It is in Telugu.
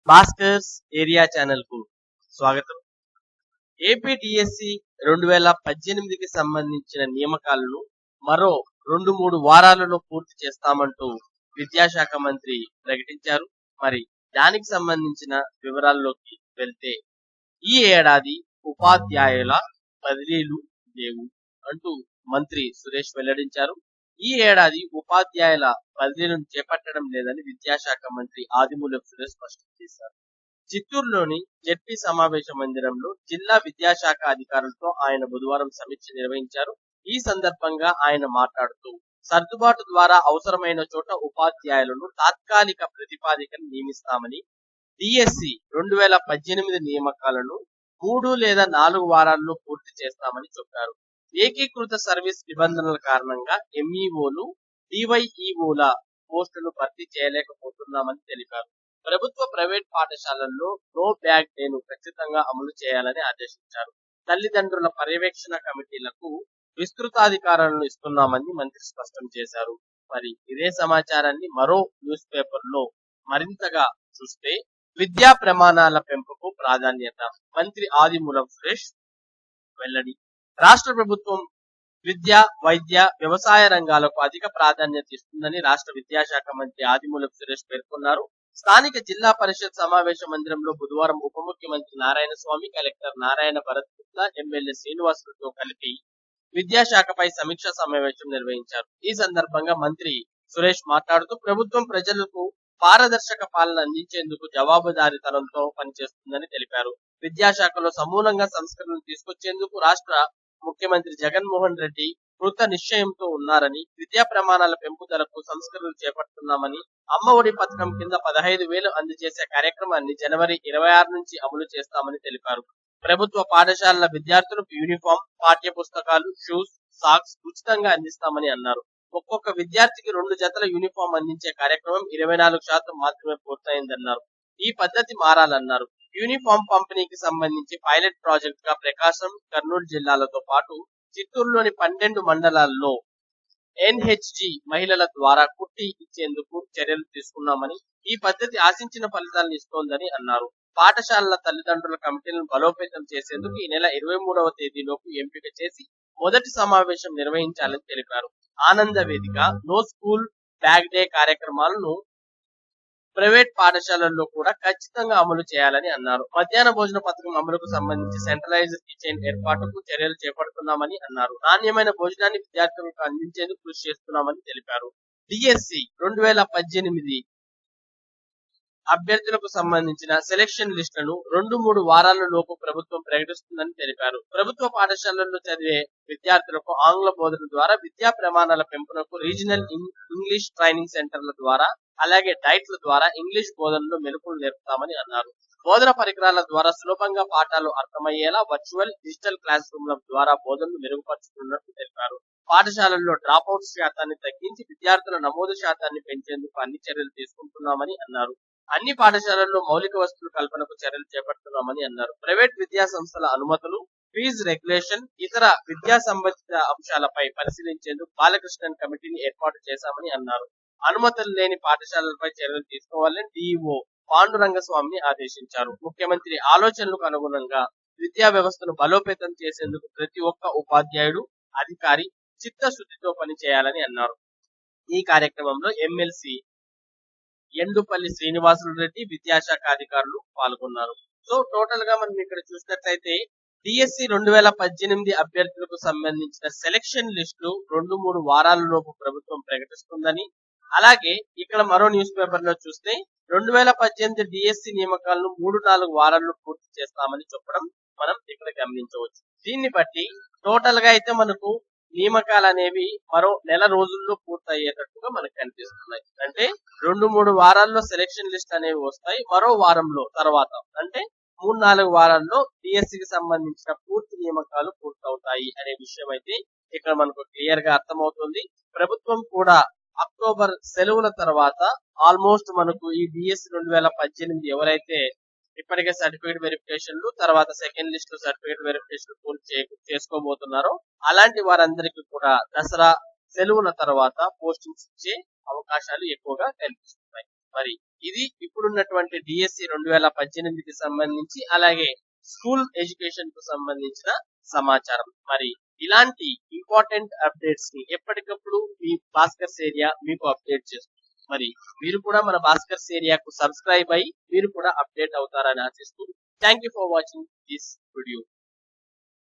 భాస్కర్స్ ఏరియా ఛానల్ కు స్వాగతం. ఏపీ డిఎస్సి 2018కి సంబంధించిన నియామకాలను మరో 2-3 వారాలలో పూర్తి చేస్తామంటూ విద్యాశాఖ మంత్రి ప్రకటించారు. మరి దానికి సంబంధించిన వివరాల్లోకి వెళ్తే, ఈ ఏడాది ఉపాధ్యాయుల బదిలీలు లేవు అంటూ మంత్రి సురేష్ వెల్లడించారు. ఈ ఏడాది ఉపాధ్యాయుల బదిలీలను చేపట్టడం లేదని విద్యాశాఖ మంత్రి ఆదిమూలపు సురేష్ స్పష్టం చేశారు. చిత్తూరులోని జెడ్పీ సమావేశ మందిరంలో జిల్లా విద్యాశాఖ అధికారులతో ఆయన బుధవారం సమీక్ష నిర్వహించారు. ఈ సందర్భంగా ఆయన మాట్లాడుతూ, సర్దుబాటు ద్వారా అవసరమైన చోట ఉపాధ్యాయులను తాత్కాలిక ప్రతిపాదికన నియమిస్తామని, డిఎస్సి 2018 నియామకాలను 3 లేదా 4 వారాల్లో పూర్తి చేస్తామని చెప్పారు. ఏకీకృత సర్వీస్ నిబంధనల కారణంగా ఎంఈఓలు, డివైఈఓల పోస్టులను భర్తీ చేయలేకపోతున్నామని తెలిపారు. ప్రభుత్వ ప్రైవేట్ పాఠశాలల్లో నో బ్యాగ్ డేను ఖచ్చితంగా అమలు చేయాలని ఆదేశించారు. తల్లిదండ్రుల పర్యవేక్షణ కమిటీలకు విస్తృతాధికారాలను ఇస్తున్నామని మంత్రి స్పష్టం చేశారు. మరి ఇదే సమాచారాన్ని మరో న్యూస్ పేపర్ లో మరింతగా చూస్తే, విద్యా ప్రమాణాల పెంపుకు ప్రాధాన్యత, మంత్రి ఆదిమూలపు సురేష్ వెల్లడి. రాష్ట్ర ప్రభుత్వం విద్య, వైద్య, వ్యవసాయ రంగాలకు అధిక ప్రాధాన్యత ఇస్తుందని రాష్ట్ర విద్యాశాఖ మంత్రి ఆదిమూలపు సురేష్ పేర్కొన్నారు. స్థానిక జిల్లా పరిషత్ సమావేశ మందిరంలో బుధవారం ఉప ముఖ్యమంత్రి నారాయణ స్వామి, కలెక్టర్ నారాయణ భరత్ గుప్తా, ఎమ్మెల్యే శ్రీనివాసులతో కలిపి విద్యాశాఖపై సమీక్షా సమావేశం నిర్వహించారు. ఈ సందర్భంగా మంత్రి సురేష్ మాట్లాడుతూ, ప్రభుత్వం ప్రజలకు పారదర్శక పాలన అందించేందుకు జవాబుదారీతనంతో పనిచేస్తుందని తెలిపారు. విద్యాశాఖలో సమూలంగా సంస్కరణలు తీసుకొచ్చేందుకు రాష్ట్ర ముఖ్యమంత్రి జగన్మోహన్ రెడ్డి కృత నిశ్చయంతో ఉన్నారని, విద్యా ప్రమాణాల పెంపుదలకు సంస్కరణలు చేపడుతున్నామని, అమ్మ ఒడి పథకం కింద 15,000 అందజేసే కార్యక్రమాన్ని జనవరి 26 నుంచి అమలు చేస్తామని తెలిపారు. ప్రభుత్వ పాఠశాలల విద్యార్థులకు యూనిఫామ్, పాఠ్య పుస్తకాలు, షూస్, సాక్స్ ఉచితంగా అందిస్తామని అన్నారు. ఒక్కొక్క విద్యార్థికి 2 జతల యూనిఫామ్ అందించే కార్యక్రమం 24% మాత్రమే పూర్తయిందన్నారు. ఈ పద్ధతి మారాలన్నారు. యూనిఫామ్ పంపిణీకి సంబంధించి పైలట్ ప్రాజెక్ట్ గా ప్రకాశం, కర్నూలు జిల్లాలతో పాటు చిత్తూరులోని 12 మండలాల్లో ఎన్హెచ్జి మహిళల ద్వారా కుట్టి ఇచ్చేందుకు చర్యలు తీసుకున్నామని, ఈ పద్ధతి ఆశించిన ఫలితాలను ఇస్తోందని అన్నారు. పాఠశాలల తల్లిదండ్రుల కమిటీలను బలోపేతం చేసేందుకు ఈ నెల 23వ తేదీలోపు ఎంపిక చేసి మొదటి సమావేశం నిర్వహించాలని తెలిపారు. ఆనంద వేదిక, నో స్కూల్ బ్యాగ్ డే కార్యక్రమాలను ప్రైవేట్ పాఠశాలల్లో కూడా ఖచ్చితంగా అమలు చేయాలని అన్నారు. మధ్యాహ్న భోజన పథకం అమలుకు సంబంధించి సెంట్రలైజ్డ్ కిచెన్ ఏర్పాటుకు చర్యలు చేపడుతున్నామని అన్నారు. నాణ్యమైన భోజనాన్ని విద్యార్థులకు అందించేందుకు కృషి చేస్తున్నామని తెలిపారు. డిఎస్సి 2018 అభ్యర్థులకు సంబంధించిన సెలక్షన్ లిస్టులను 2-3 వారాల లోపు ప్రభుత్వం ప్రకటిస్తుందని తెలిపారు. ప్రభుత్వ పాఠశాలల్లో చదివే విద్యార్థులకు ఆంగ్ల బోధన ద్వారా విద్యా ప్రమాణాల పెంపునకు రీజనల్ ఇంగ్లీష్ ట్రైనింగ్ సెంటర్ల ద్వారా, అలాగే డైట్ల ద్వారా ఇంగ్లీష్ బోధనలో మెలకువలు నేర్పుతామని అన్నారు. బోధన పరికరాల ద్వారా సులభంగా పాఠాలు అర్థమయ్యేలా వర్చువల్, డిజిటల్ క్లాస్ రూమ్ల ద్వారా బోధనలు మెరుగుపరుచుకున్నట్టు తెలిపారు. పాఠశాలల్లో డ్రాప్అవుట్ శాతాన్ని తగ్గించి విద్యార్థుల నమోదు శాతాన్ని పెంచేందుకు అన్ని చర్యలు తీసుకుంటున్నామని అన్నారు. అన్ని పాఠశాలల్లో మౌలిక వసతుల కల్పనకు చర్యలు చేపడుతున్నామని అన్నారు. ప్రైవేట్ విద్యా సంస్థల అనుమతులు, ఫీజు రెగ్యులేషన్, ఇతర విద్యా సంబంధిత అంశాలపై పరిశీలించేందుకు బాలకృష్ణన్ కమిటీని ఏర్పాటు చేశామని అన్నారు. అనుమతులు లేని పాఠశాలలపై చర్యలు తీసుకోవాలని డిఈఓ పాండురంగస్వామిని ఆదేశించారు. ముఖ్యమంత్రి ఆలోచనలకు అనుగుణంగా విద్యా వ్యవస్థను బలోపేతం చేసేందుకు ప్రతి ఒక్క ఉపాధ్యాయుడు, అధికారి చిత్తశుద్ధితో పనిచేయాలని అన్నారు. ఈ కార్యక్రమంలో ఎమ్మెల్సీ ఎండుపల్లి శ్రీనివాసులు రెడ్డి, విద్యాశాఖ అధికారులు పాల్గొన్నారు. సో టోటల్ గా మనం ఇక్కడ చూసినట్లయితే, డిఎస్సి 2018 అభ్యర్థులకు సంబంధించిన సెలక్షన్ లిస్టు 2-3 వారాల లోపు ప్రభుత్వం ప్రకటిస్తుందని, అలాగే ఇక్కడ మరో న్యూస్ పేపర్ లో చూస్తే 2018 డిఎస్సి నియామకాలను 3-4 వారాల్లో పూర్తి చేస్తామని చెప్పడం మనం ఇక్కడ గమనించవచ్చు. దీన్ని బట్టి టోటల్ గా అయితే మనకు నియామకాలు అనేవి మరో నెల రోజుల్లో పూర్తయ్యేటట్టుగా మనకు కనిపిస్తున్నాయి. అంటే 2-3 వారాల్లో సెలక్షన్ లిస్ట్ అనేవి వస్తాయి. మరో వారంలో తర్వాత అంటే 3-4 వారాల్లో డిఎస్సికి సంబంధించిన పూర్తి నియామకాలు పూర్తవుతాయి అనే విషయం అయితే ఇక్కడ మనకు క్లియర్ గా అర్థమవుతుంది. ప్రభుత్వం కూడా అక్టోబర్ సెలవుల తర్వాత ఆల్మోస్ట్ మనకు ఈ డిఎస్సి 2018 ఎవరైతే ఇప్పటికే సర్టిఫికేట్ వెరిఫికేషన్లు, తర్వాత సెకండ్ లిస్ట్ సర్టిఫికేట్ వెరిఫికేషన్ పూర్తి చేసుకోబోతున్నారో అలాంటి వారందరికీ కూడా దసరా సెలవుల తర్వాత పోస్టింగ్స్ ఇచ్చే అవకాశాలు ఎక్కువగా కనిపిస్తున్నాయి. మరి ఇది ఇప్పుడున్నటువంటి డిఎస్సి 2018కి సంబంధించి అలాగే స్కూల్ ఎడ్యుకేషన్ కు సంబంధించిన సమాచారం. మరి ఇలాంటి ఇంపార్టెంట్ అప్డేట్స్ ని ఎప్పటికప్పుడు మీ భాస్కర్స్ ఏరియా మీకు అప్డేట్ చేస్తుంది. మరి మీరు కూడా మన భాస్కర్స్ ఏరియాకు సబ్స్క్రైబ్ అయ్యి మీరు కూడా అప్డేట్ అవుతారని ఆశిస్తూ thank you for watching this video.